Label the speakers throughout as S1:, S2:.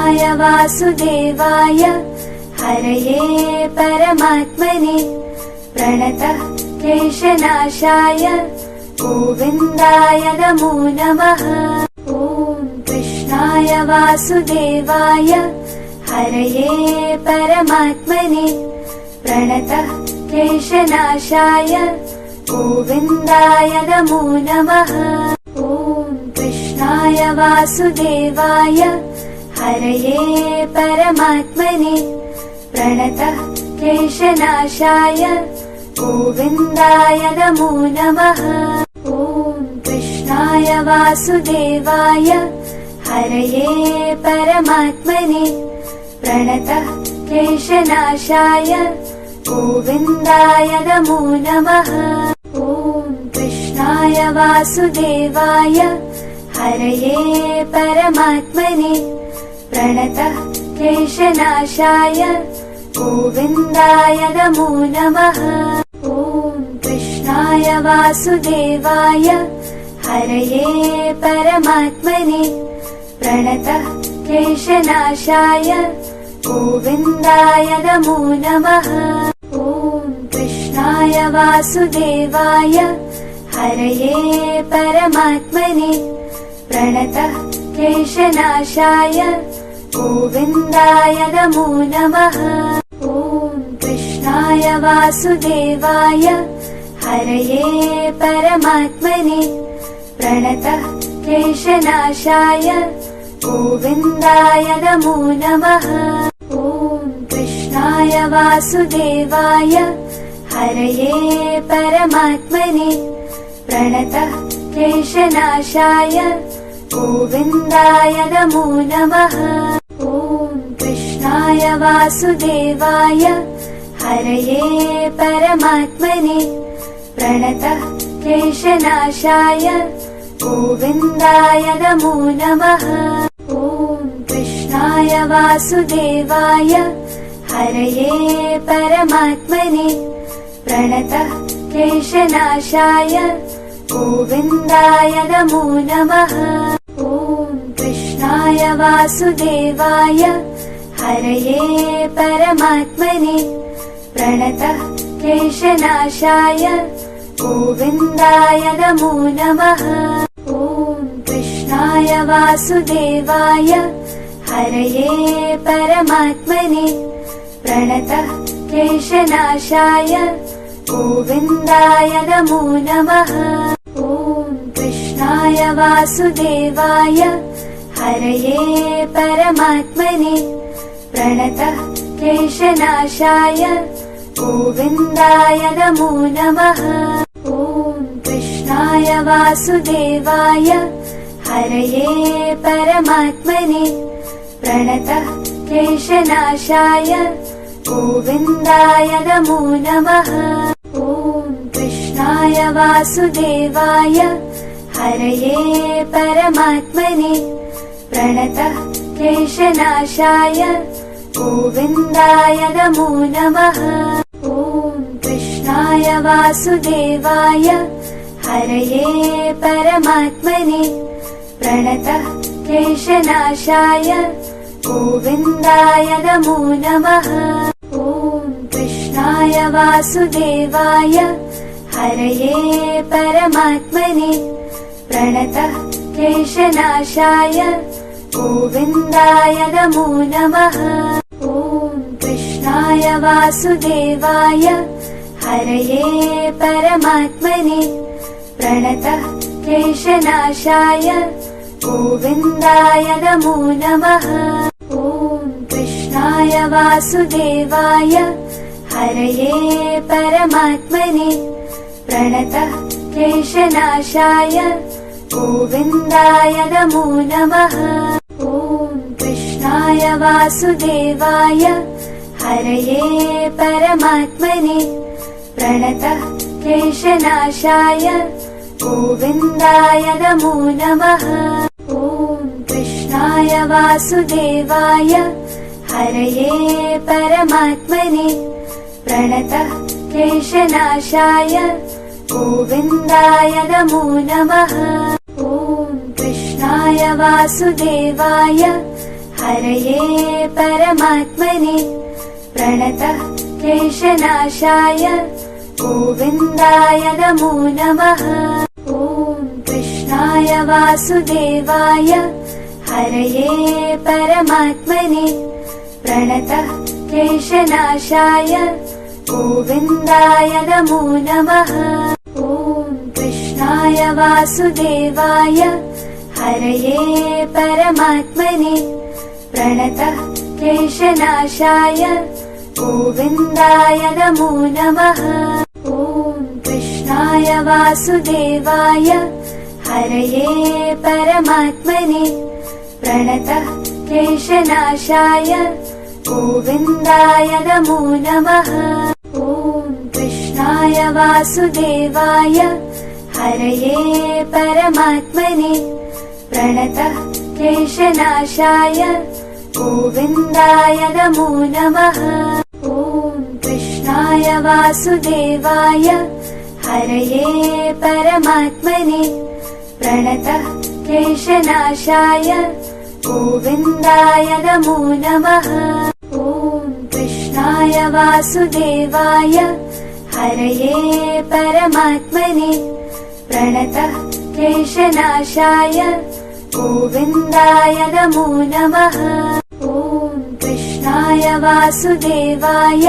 S1: कृष्णाय वासुदेवाय हरये परमात्मने प्रणतः क्लेशनाशाय गोविन्दाय नमो नमः। ॐ कृष्णाय वासुदेवाय हरये परमात्मने प्रणतः क्लेशनाशाय गोविन्दाय नमो नमः। ॐ कृष्णाय वासुदेवाय हरये परमात्मने प्रणतः क्लेशनाशाय गोविन्दाय नमो नमः। ॐ कृष्णाय वासुदेवाय हरये परमात्मने प्रणतः क्लेशनाशाय गोविन्दाय नमो नमः। ॐ कृष्णाय वासुदेवाय हरये परमात्मने प्रणतः क्लेशनाशाय गोविन्दाय नमो नमः। ॐ कृष्णाय वासुदेवाय हरये परमात्मने प्रणतः क्लेशनाशाय गोविन्दाय नमो नमः। ॐ कृष्णाय वासुदेवाय हरये परमात्मने प्रणतः क्लेशनाशाय गोविन्दाय नमो नमः। ॐ कृष्णाय वासुदेवाय हरये परमात्मने प्रणतः क्लेशनाशाय गोविन्दाय नमो नमः। ॐ कृष्णाय वासुदेवाय हरये परमात्मने प्रणतः क्लेशनाशाय गोविन्दाय नमो नमः। ॐ कृष्णाय वासुदेवाय हरये परमात्मने प्रणतः क्लेशनाशाय गोविन्दाय नमो नमः। ॐ कृष्णाय वासुदेवाय हरये परमात्मने प्रणतः क्लेशनाशाय गोविन्दाय नमो नमः। ॐ कृष्णाय वासुदेवाय हरये परमात्मने प्रणतः क्लेशनाशाय गोविन्दाय नमो नमः। ॐ कृष्णाय वासुदेवाय हरये परमात्मने प्रणतः क्लेशनाशाय गोविन्दाय नमो नमः। ॐ कृष्णाय वासुदेवाय हरये परमात्मने प्रणतः क्लेशनाशाय गोविन्दाय नमो नमः। ॐ कृष्णाय वासुदेवाय हरये परमात्मने प्रणतः क्लेशनाशाय गोविन्दाय नमो नमः। ॐ कृष्णाय वासुदेवाय हरये परमात्मने प्रणतः क्लेशनाशाय गोविन्दाय नमो नमः। ॐ कृष्णाय वासुदेवाय हरये परमात्मने प्रणतः क्लेशनाशाय गोविन्दाय नमो नमः। ॐ कृष्णाय वासुदेवाय हरये परमात्मने प्रणतः क्लेशनाशाय गोविन्दाय नमो नमः। ॐ कृष्णाय वासुदेवाय हरये परमात्मने प्रणतः क्लेशनाशाय गोविन्दाय नमो नमः। ॐ कृष्णाय वासुदेवाय हरये परमात्मने प्रणतः क्लेशनाशाय गोविन्दाय नमो नमः। ॐ कृष्णाय वासुदेवाय हरये परमात्मने प्रणतः क्लेशनाशाय गोविन्दाय नमो नमः। ॐ कृष्णाय वासुदेवाय हरये परमात्मने प्रणतः क्लेशनाशाय गोविन्दाय नमो नमः। ॐ कृष्णाय वासुदेवाय हरये परमात्मने प्रणतः क्लेशनाशाय गोविन्दाय नमो नमः। ॐ कृष्णाय वासुदेवाय हरये परमात्मने प्रणतः क्लेशनाशाय गोविन्दाय नमो नमः। ॐ कृष्णाय वासुदेवाय हरये परमात्मने प्रणतः क्लेशनाशाय गोविन्दाय नमो नमः। ॐ कृष्णाय वासुदेवाय हरये परमात्मने प्रणतः क्लेशनाशाय गोविन्दाय नमो नमः। ॐ कृष्णाय वासुदेवाय हरये परमात्मने प्रणतः क्लेशनाशाय गोविन्दाय नमो नमः। ॐ कृष्णाय वासुदेवाय हरये परमात्मने प्रणतः क्लेशनाशाय गोविन्दाय नमो नमः। ॐ कृष्णाय वासुदेवाय हरये परमात्मने प्रणतः क्लेशनाशाय गोविन्दाय नमो नमः। ॐ कृष्णाय वासुदेवाय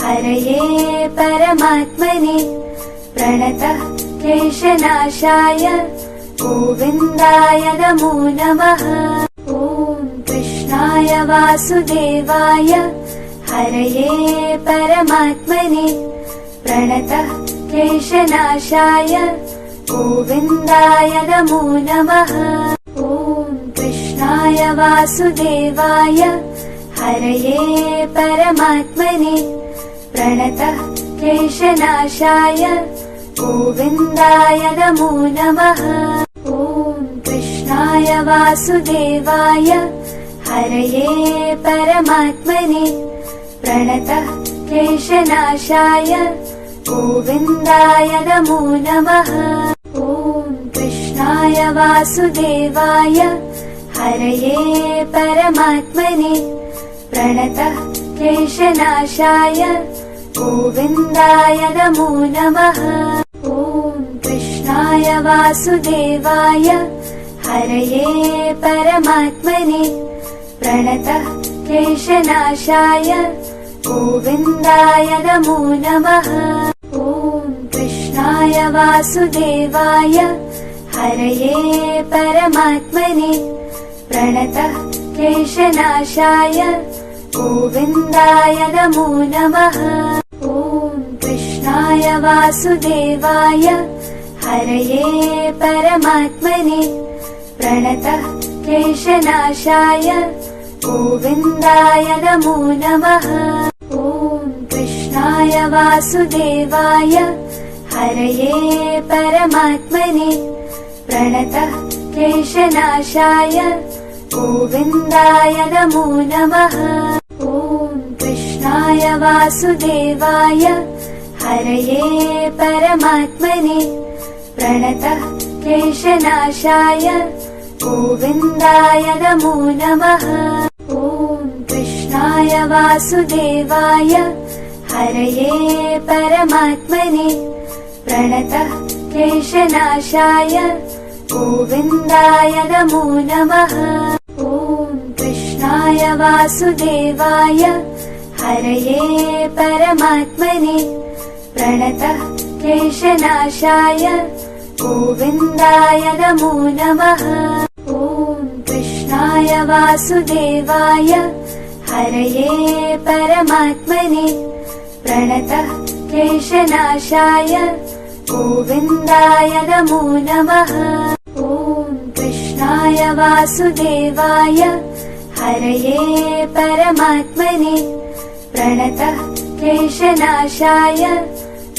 S1: हरये परमात्मने प्रणतः क्लेशनाशाय गोविन्दाय नमो नमः। ॐ कृष्णाय वासुदेवाय हरये परमात्मने प्रणतः क्लेशनाशाय गोविन्दाय नमो नमः। ॐ कृष्णाय वासुदेवाय हरये परमात्मने प्रणतः क्लेशनाशाय गोविन्दाय नमो नमः। ॐ कृष्णाय वासुदेवाय हरये परमात्मने प्रणतः क्लेशनाशाय गोविन्दाय नमो नमः। ॐ कृष्णाय वासुदेवाय हरये परमात्मने प्रणतः क्लेशनाशाय गोविन्दाय नमो नमः। ॐ कृष्णाय वासुदेवाय हरये परमात्मने प्रणतः क्लेशनाशाय गोविन्दाय नमो नमः। ॐ कृष्णाय वासुदेवाय हरये परमात्मने प्रणतः क्लेशनाशाय गोविन्दाय नमो नमः। ॐ कृष्णाय वासुदेवाय हरये परमात्मने प्रणतः क्लेशनाशाय गोविन्दाय नमो नमः। ॐ कृष्णाय वासुदेवाय हरये परमात्मने प्रणतः क्लेशनाशाय गोविन्दाय नमो नमः। ॐ कृष्णाय वासुदेवाय हरये परमात्मने प्रणतः क्लेशनाशाय गोविन्दाय नमो नमः। ॐ कृष्णाय वासुदेवाय हरये परमात्मने प्रणतः क्लेशनाशाय गोविन्दाय नमो नमः। ॐ कृष्णाय वासुदेवाय हरये परमात्मने प्रणतः क्लेशनाशाय गोविन्दाय नमो नमः। ॐ कृष्णाय वासुदेवाय हरये परमात्मने प्रणतः क्लेशनाशाय गोविन्दाय नमो नमः। ॐ कृष्णाय वासुदेवाय हरये परमात्मने प्रणतः क्लेशनाशाय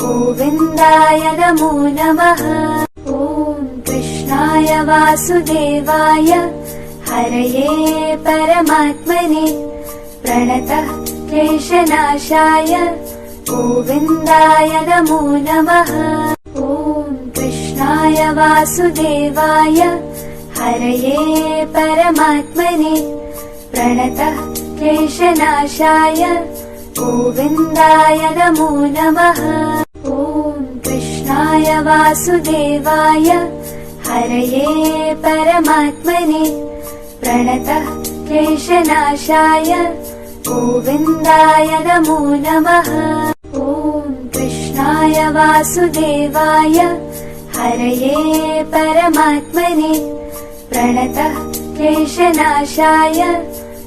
S1: गोविन्दाय नमो नमः। ॐ कृष्णाय वासुदेवाय हरये परमात्मने प्रणतः क्लेशनाशाय गोविन्दाय नमो नमः। ॐ कृष्णाय वासुदेवाय हरये परमात्मने प्रणतः क्लेशनाशाय गोविन्दाय नमो नमः। ॐ कृष्णाय वासुदेवाय हरये परमात्मने प्रणतः क्लेशनाशाय गोविन्दाय नमो नमः। ॐ कृष्णाय वासुदेवाय हरये परमात्मने प्रणतः क्लेशनाशाय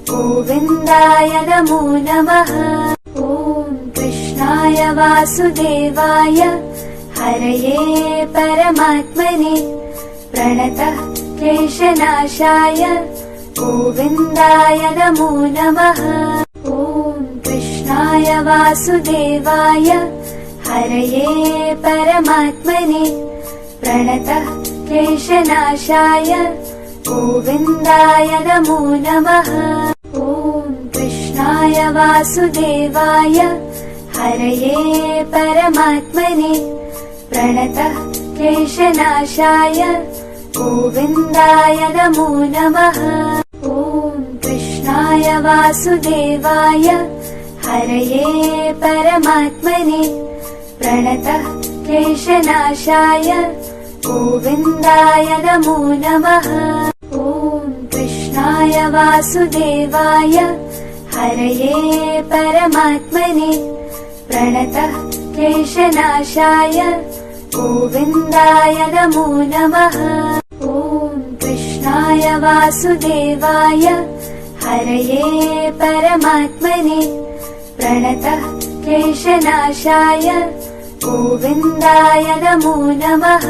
S1: गोविन्दाय नमो नमः। ॐ कृष्णाय वासुदेवाय हरये परमात्मने प्रणतः क्लेशनाशाय गोविन्दाय नमो नमः। ॐ कृष्णाय वासुदेवाय हरये परमात्मने प्रणतः क्लेशनाशाय गोविन्दाय नमो नमः। ॐ कृष्णाय वासुदेवाय हरये परमात्मने प्रणतः क्लेशनाशाय गोविन्दाय नमो नमः। ॐ कृष्णाय वासुदेवाय हरये परमात्मने प्रणतः क्लेशनाशाय गोविन्दाय नमो नमः। ॐ कृष्णाय वासुदेवाय हरये परमात्मने प्रणतः क्लेशनाशाय गोविन्दाय नमो नमः। ॐ कृष्णाय वासुदेवाय हरये परमात्मने प्रणतः क्लेशनाशाय गोविन्दाय नमो नमः।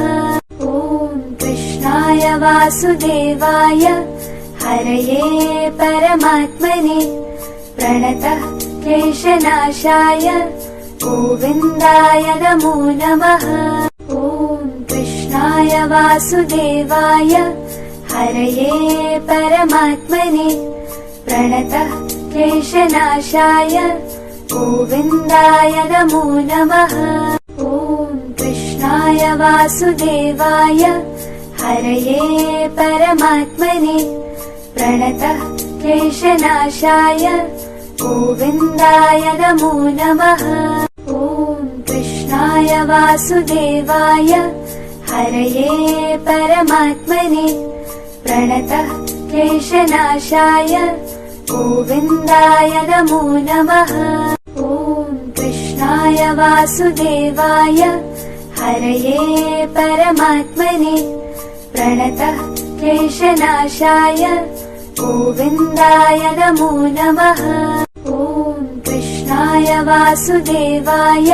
S1: ॐ कृष्णाय वासुदेवाय हरये परमात्मने प्रणतः क्लेशनाशाय गोविन्दाय नमो नमः। ॐ कृष्णाय वासुदेवाय हरये परमात्मने प्रणतः क्लेशनाशाय गोविन्दाय नमो नमः। ॐ कृष्णाय वासुदेवाय हरये परमात्मने प्रणतः क्लेशनाशाय गोविन्दाय नमो नमः। ॐ कृष्णाय वासुदेवाय हरये परमात्मने प्रणतः क्लेशनाशाय गोविन्दाय नमो नमः। ॐ कृष्णाय वासुदेवाय हरये परमात्मने प्रणतः क्लेशनाशाय गोविन्दाय नमो नमः। ॐ कृष्णाय वासुदेवाय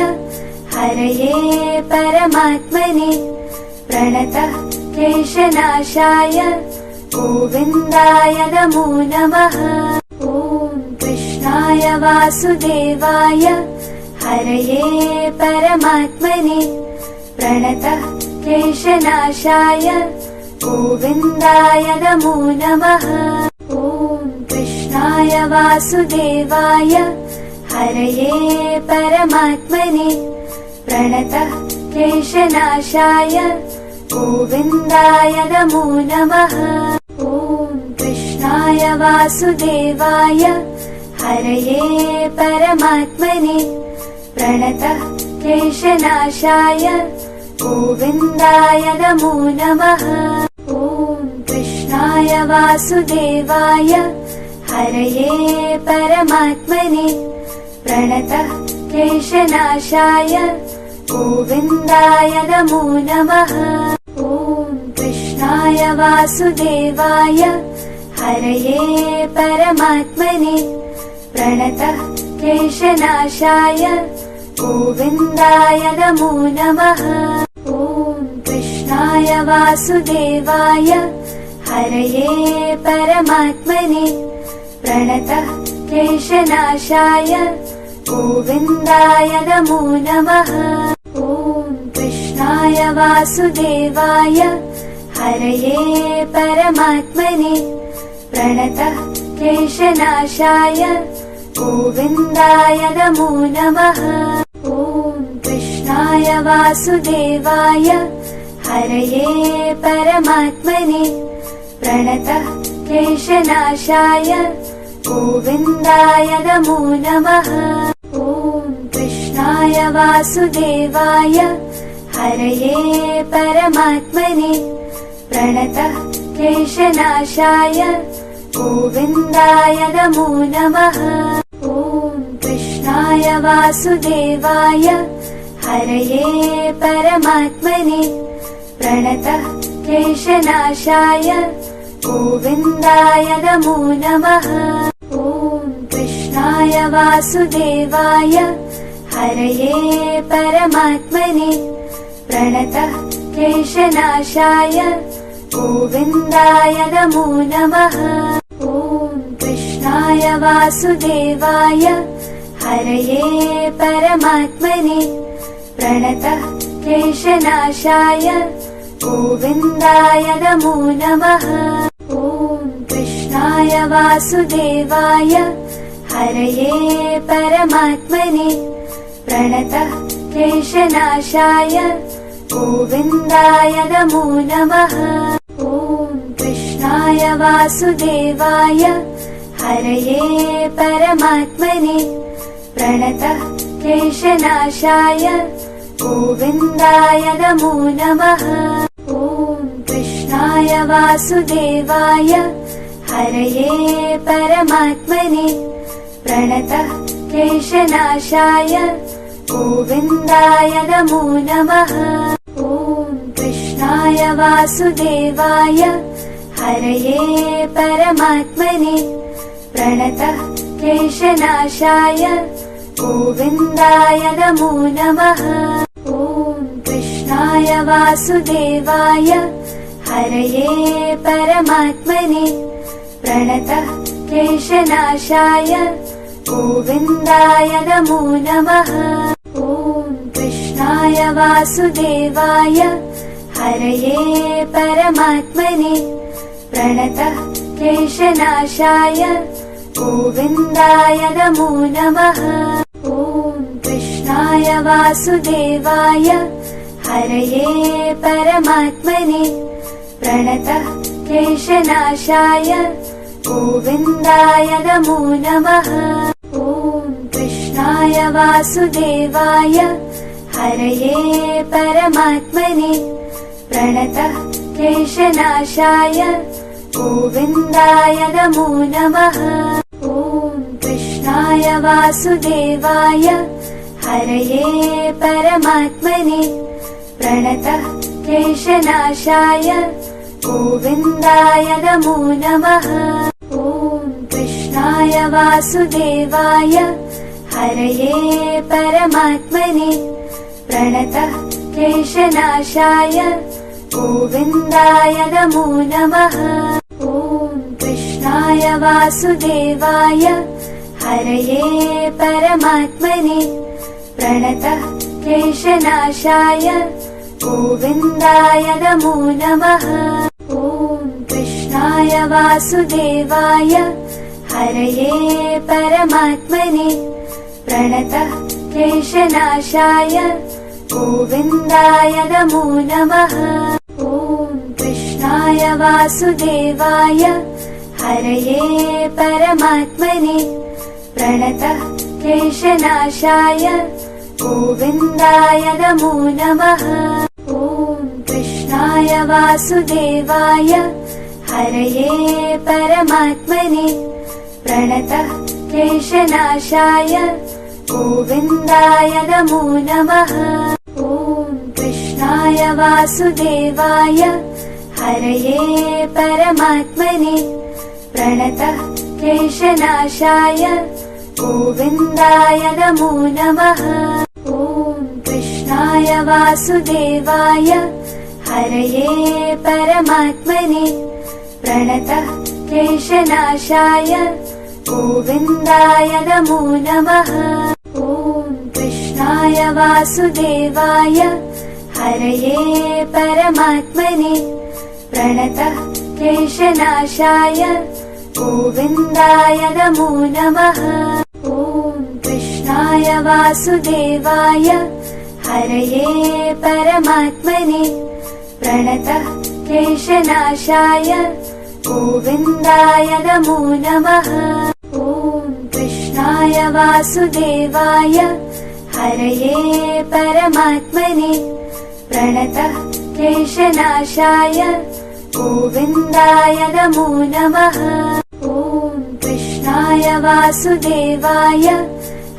S1: हरये परमात्मने प्रणतः क्लेशनाशाय गोविन्दाय नमो नमः। ॐ कृष्णाय वासुदेवाय हरये परमात्मने प्रणतः क्लेशनाशाय गोविन्दाय नमो नमः। ॐ कृष्णाय वासुदेवाय हरये परमात्मने प्रणतः क्लेशनाशाय गोविन्दाय नमो नमः। ॐ कृष्णाय वासुदेवाय हरये परमात्मने प्रणतः क्लेशनाशाय गोविन्दाय नमो नमः। ॐ कृष्णाय वासुदेवाय हरये परमात्मने प्रणतः क्लेशनाशाय गोविन्दाय नमो नमः। ॐ कृष्णाय वासुदेवाय हरये परमात्मने प्रणतः क्लेशनाशाय गोविन्दाय नमो नमः। ॐ कृष्णाय वासुदेवाय हरये परमात्मने प्रणतः क्लेशनाशाय गोविन्दाय नमो नमः। ॐ कृष्णाय वासुदेवाय हरये परमात्मने प्रणतः क्लेशनाशाय गोविन्दाय नमो नमः। ॐ कृष्णाय वासुदेवाय हरये परमात्मने प्रणतः क्लेशनाशाय गोविन्दाय नमो नमः। ॐ कृष्णाय वासुदेवाय हरये परमात्मने प्रणतः क्लेशनाशाय गोविन्दाय नमो नमः। ॐ कृष्णाय वासुदेवाय हरये परमात्मने प्रणतः क्लेशनाशाय गोविन्दाय नमो नमः। ॐ कृष्णाय वासुदेवाय हरये परमात्मने प्रणतः क्लेशनाशाय गोविन्दाय नमो नमः। ॐ कृष्णाय वासुदेवाय हरये परमात्मने प्रणतः क्लेशनाशाय गोविन्दाय नमो नमः। ॐ कृष्णाय वासुदेवाय हरये परमात्मने प्रणतः क्लेशनाशाय गोविन्दाय नमो नमः। ॐ कृष्णाय वासुदेवाय हरये परमात्मने प्रणतः क्लेशनाशाय गोविन्दाय नमो नमः। ॐ कृष्णाय वासुदेवाय हरये परमात्मने प्रणतः क्लेशनाशाय गोविन्दाय नमो नमः। ॐ कृष्णाय वासुदेवाय हरये परमात्मने प्रणतः क्लेशनाशाय गोविन्दाय नमो नमः। ॐ कृष्णाय वासुदेवाय हरये परमात्मने प्रणतः क्लेशनाशाय गोविन्दाय नमो नमः। ॐ कृष्णाय वासुदेवाय हरये परमात्मने प्रणतः क्लेशनाशाय गोविन्दाय नमो नमः। ॐ कृष्णाय वासुदेवाय हरये परमात्मने प्रणतः क्लेशनाशाय गोविन्दाय नमो नमः। ॐ कृष्णाय वासुदेवाय हरये परमात्मने प्रणतः क्लेशनाशाय गोविन्दाय नमो नमः। ॐ कृष्णाय वासुदेवाय हरये परमात्मने प्रणतः क्लेशनाशाय गोविन्दाय नमो नमः। ॐ कृष्णाय वासुदेवाय हरये परमात्मने प्रणतः क्लेशनाशाय गोविन्दाय नमो नमः। ॐ कृष्णाय वासुदेवाय हरये परमात्मने प्रणतः क्लेशनाशाय गोविन्दाय नमो नमः। ॐ कृष्णाय वासुदेवाय हरये परमात्मने प्रणतः क्लेशनाशाय गोविन्दाय नमो नमः। ॐ कृष्णाय वासुदेवाय हरये परमात्मने प्रणतः क्लेशनाशाय गोविन्दाय नमो नमः। ॐ कृष्णाय वासुदेवाय हरये परमात्मने प्रणतः क्लेशनाशाय गोविन्दाय नमो नमः। ॐ कृष्णाय वासुदेवाय हरये परमात्मने प्रणतः क्लेशनाशाय गोविन्दाय नमो नमः। ॐ कृष्णाय वासुदेवाय हरये परमात्मने प्रणतः क्लेशनाशाय गोविन्दाय नमो नमः। ॐ कृष्णाय वासुदेवाय हरये परमात्मने प्रणतः क्लेशनाशाय गोविन्दाय नमो नमः। ॐ कृष्णाय वासुदेवाय हरये परमात्मने प्रणतः क्लेशनाशाय गोविन्दाय नमो नमः। ॐ कृष्णाय वासुदेवाय हरये परमात्मने प्रणतः क्लेशनाशाय गोविन्दाय नमो नमः। ॐ कृष्णाय वासुदेवाय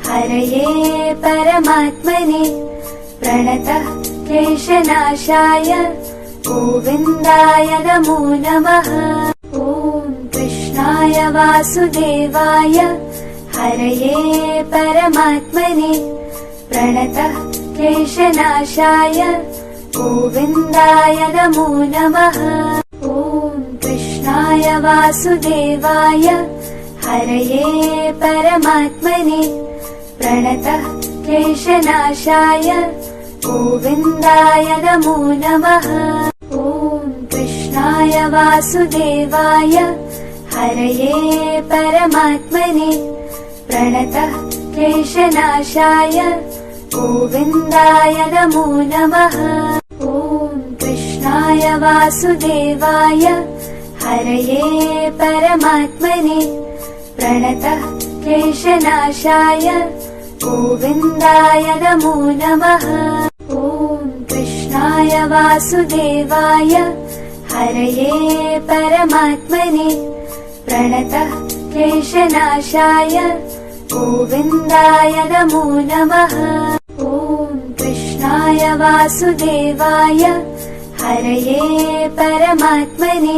S1: हरये परमात्मने प्रणतः क्लेशनाशाय गोविन्दाय नमो नमः। ॐ कृष्णाय वासुदेवाय हरये परमात्मने प्रणतः क्लेशनाशाय गोविन्दाय नमो नमः। ॐ कृष्णाय वासुदेवाय हरये परमात्मने प्रणतः क्लेशनाशाय गोविन्दाय नमो नमः। ॐ कृष्णाय वासुदेवाय हरये परमात्मने प्रणतः क्लेशनाशाय गोविन्दाय नमो नमः। ॐ कृष्णाय वासुदेवाय हरये परमात्मने प्रणतः क्लेशनाशाय गोविन्दाय नमो नमः। ॐ कृष्णाय वासुदेवाय हरये परमात्मने प्रणतः क्लेशनाशाय गोविन्दाय नमो नमः। ॐ कृष्णाय वासुदेवाय हरये परमात्मने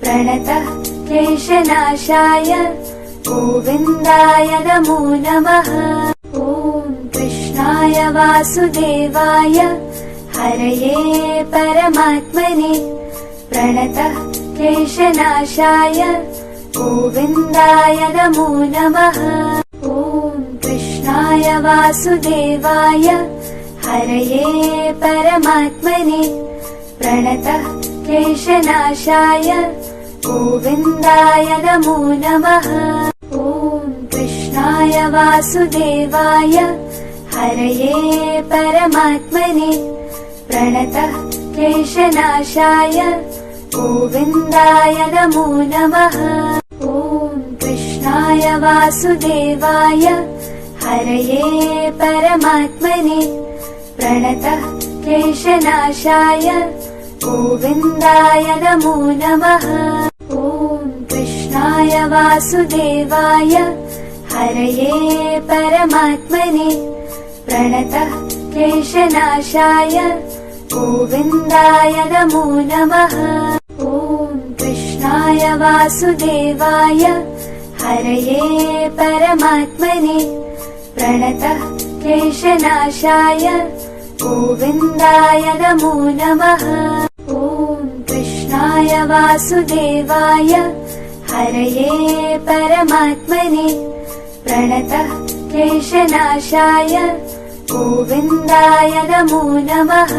S1: प्रणतः क्लेशनाशाय गोविन्दाय नमो नमः। ॐ कृष्णाय वासुदेवाय हरये परमात्मने प्रणतः क्लेशनाशाय गोविन्दाय नमो नमः। ॐ कृष्णाय वासुदेवाय हरये परमात्मने प्रणतः क्लेशनाशाय गोविन्दाय नमो नमः। ॐ कृष्णाय वासुदेवाय हरये परमात्मने प्रणतः क्लेशनाशाय गोविन्दाय नमो नमः। ॐ कृष्णाय वासुदेवाय हरये परमात्मने प्रणतः क्लेशनाशाय गोविन्दाय नमो नमः। ॐ कृष्णाय वासुदेवाय हरये परमात्मने प्रणतः क्लेशनाशाय गोविन्दाय नमो नमः। ॐ कृष्णाय वासुदेवाय हरये परमात्मने प्रणतः क्लेशनाशाय गोविन्दाय नमो नमः। ॐ कृष्णाय वासुदेवाय हरये परमात्मने प्रणतः क्लेशनाशाय गोविन्दाय नमो नमः।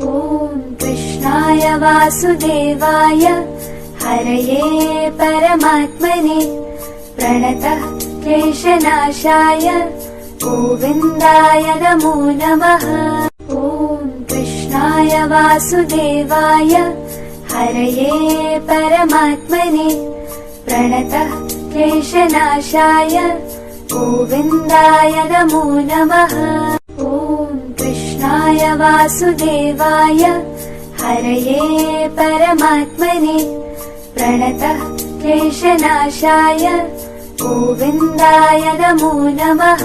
S1: ॐ कृष्णाय वासुदेवाय हरये परमात्मने प्रणतः क्लेशनाशाय गोविन्दाय नमो नमः। ॐ कृष्णाय वासुदेवाय हरये परमात्मने प्रणतः क्लेशनाशाय गोविन्दाय नमो नमः। ॐ कृष्णाय वासुदेवाय हरये परमात्मने प्रणतः क्लेशनाशाय गोविन्दाय नमो नमः।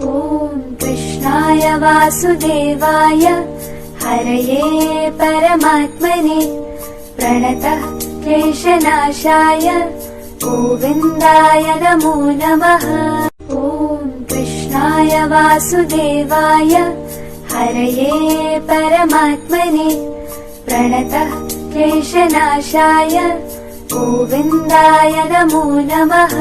S1: ॐ कृष्णाय वासुदेवाय हरये परमात्मने प्रणतः क्लेशनाशाय गोविन्दाय नमो नमः। ॐ कृष्णाय वासुदेवाय हरये परमात्मने प्रणतः क्लेशनाशाय गोविन्दाय नमो नमः।